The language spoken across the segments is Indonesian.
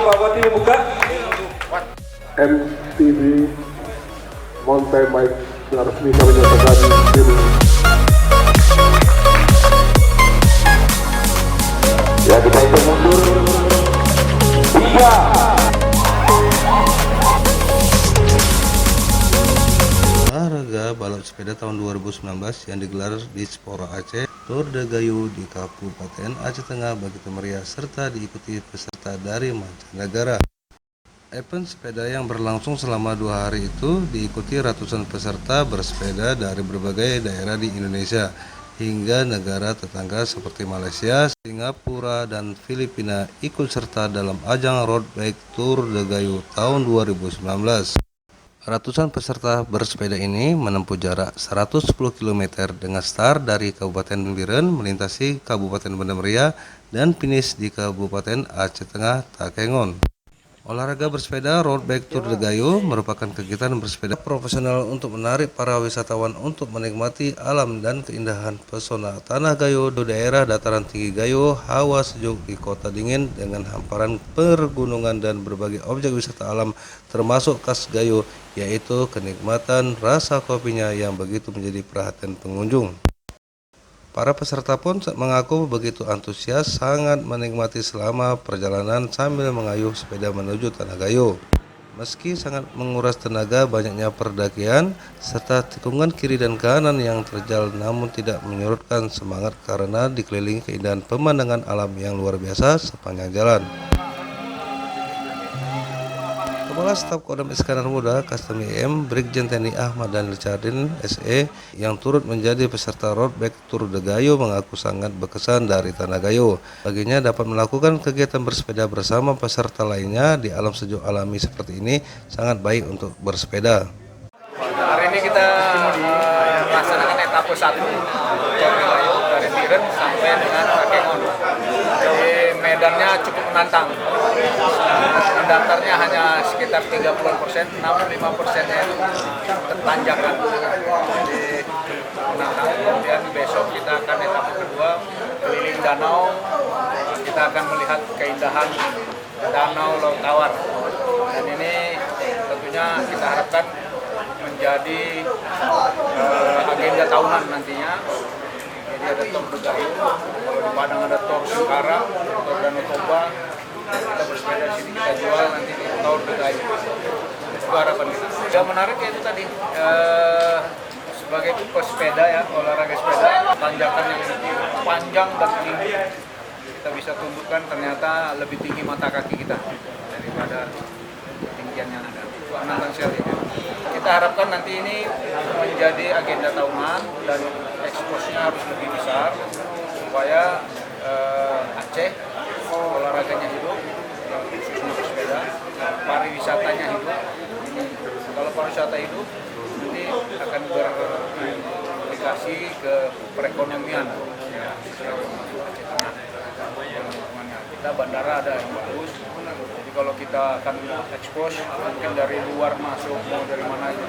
Pak Bupati membuka. MTB Mountain Bike telah resmi kami nyatakan tim. Ya, kita hitung mundur 3. Olahraga balap sepeda tahun 2019 yang digelar di Spora Aceh, Tour de Gayo di Kabupaten Aceh Tengah begitu meriah serta diikuti peserta dari mancanegara. Event sepeda yang berlangsung selama 2 hari itu diikuti ratusan peserta bersepeda dari berbagai daerah di Indonesia hingga negara tetangga seperti Malaysia, Singapura, dan Filipina ikut serta dalam ajang Road Bike Tour de Gayo tahun 2019. Ratusan peserta bersepeda ini menempuh jarak 110 km dengan start dari Kabupaten Biren melintasi Kabupaten Banda Meriah dan finish di Kabupaten Aceh Tengah Takengon. Olahraga bersepeda Road Bike Tour de Gayo merupakan kegiatan bersepeda profesional untuk menarik para wisatawan untuk menikmati alam dan keindahan pesona Tanah Gayo di daerah dataran tinggi Gayo, hawa sejuk di kota dingin dengan hamparan pergunungan dan berbagai objek wisata alam termasuk khas Gayo, yaitu kenikmatan rasa kopinya yang begitu menjadi perhatian pengunjung. Para peserta pun mengaku begitu antusias sangat menikmati selama perjalanan sambil mengayuh sepeda menuju Tanah Gayo. Meski sangat menguras tenaga banyaknya perdakian serta tikungan kiri dan kanan yang terjal, namun tidak menyurutkan semangat karena dikelilingi keindahan pemandangan alam yang luar biasa sepanjang jalan. Kepala Staf Kodam Iskandar Muda Kastem IM Brigjen TNI Ahmad Daniel Chardin SE yang turut menjadi peserta Road Bike Tour de Gayo mengaku sangat berkesan dari Tanah Gayo. Baginya dapat melakukan kegiatan bersepeda bersama peserta lainnya di alam sejuk alami seperti ini sangat baik untuk bersepeda. Hari ini kita melaksanakan etape 1 Tour de Gayo dari Biren sampai dengan Takengon. Jadi medannya cukup menantang. Daftarnya hanya sekitar 30%, namun 5%-nya itu tertanjakan. Jadi menantang. Kemudian besok kita akan etape kedua keliling danau. Kita akan melihat keindahan danau Laut Tawar. Dan ini tentunya kita harapkan menjadi agenda tahunan nantinya. Jadi ada Tour de Gayo, kalau di Padang ada Tour Sengkara, Tour Danau Toba. Kita bersepeda di sini, kita jual nanti di Tour de Gayo. Itu harapan kita. Yang menarik itu tadi sebagai pesepeda ya, olahraga sepeda, tanjakan yang panjang dan tinggi. Kita bisa tundukkan ternyata lebih tinggi mata kaki kita daripada ketinggian yang ada. Menantang sekali. Kita harapkan nanti ini menjadi agenda tahunan dan eksposnya harus lebih besar supaya Aceh olahraganya hidup, khususnya bersepeda, pariwisatanya hidup. Kalau pariwisata hidup, nanti akan berimplikasi ke perekonomian. Kita bandara ada yang bagus, jadi kalau kita akan ekspos, mungkin dari luar masuk, mau dari mana aja.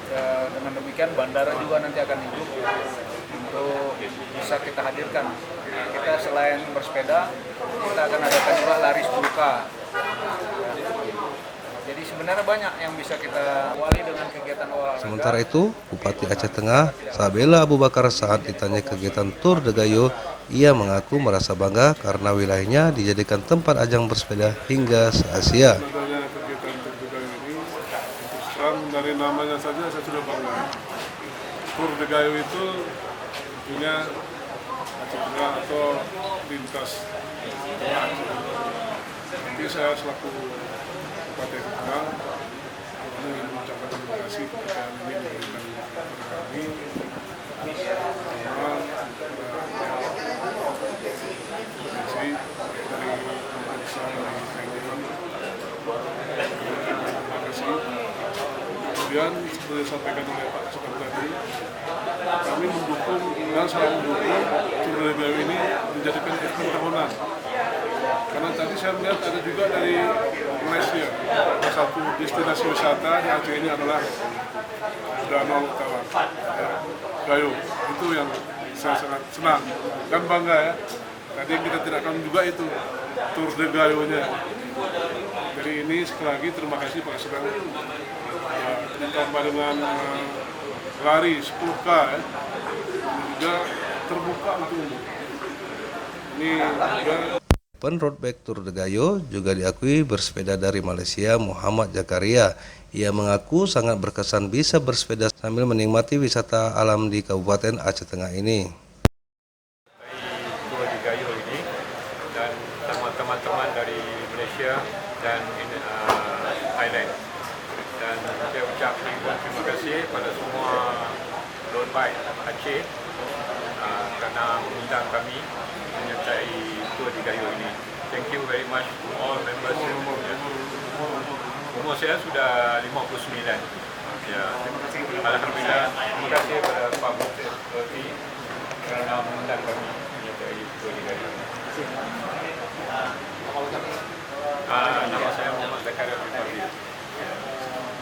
Ya, dengan demikian bandara juga nanti akan hidup untuk bisa kita hadirkan. Kita selain bersepeda, kita akan adakan juga lari 10K. Jadi sebenarnya banyak yang bisa kita awali dengan kegiatan olahraga. Sementara itu, Bupati Aceh Tengah Sabela Abu Bakar saat ditanya kegiatan Tour de Gayo, ia mengaku merasa bangga karena wilayahnya dijadikan tempat ajang bersepeda hingga se-Asia. Adanya kegiatan Tour de Gayo ini, terang dari namanya saja saya sudah bangga. Tour de Gayo itu tentunya Aceh Tengah atau lintas Tengah. Nanti saya selaku Bupati Aceh Tengah ingin mengucapkan terima kasih kepada ini diberikan kepada kami karena potensi dari pemerintah dari TNI. Terima kasih. Kemudian seperti disampaikan oleh Pak Sekap tadi, kami mendukung dan selalu mendukung Tour de Gayo ini menjadikan event tahunan. Karena tadi saya melihat ada juga dari Malaysia, salah satu destinasi wisata di Aceh ini adalah Danau Tawar, Gayo. Itu yang saya sangat senang dan bangga ya. Tadi yang kita tidak akan juga itu Tour de Gayo-nya. Jadi ini sekali lagi terima kasih Pak Sedang ditambah dengan lari 10K ya. Ini juga terbuka untuk umum. Ini juga Open Road Bike Tour de Gayo juga diakui bersepeda dari Malaysia Muhammad Zakaria. Ia mengaku sangat berkesan bisa bersepeda sambil menikmati wisata alam di Kabupaten Aceh Tengah ini. Tour de Gayo ini dan teman-teman dari Malaysia dan Thailand. Dan saya ucapkan terima kasih pada semua road bike Aceh kerana mengundang kami menyertai Tour de Gayo ini. Thank you very much to all members. Umur saya sudah 59. Ya, alhamdulillah. Terima kasih kepada Pak Bupati kerana mengundang kami menyertai Tour de Gayo. Nama saya Muhammad Zakaria.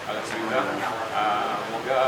Alhamdulillah. Semoga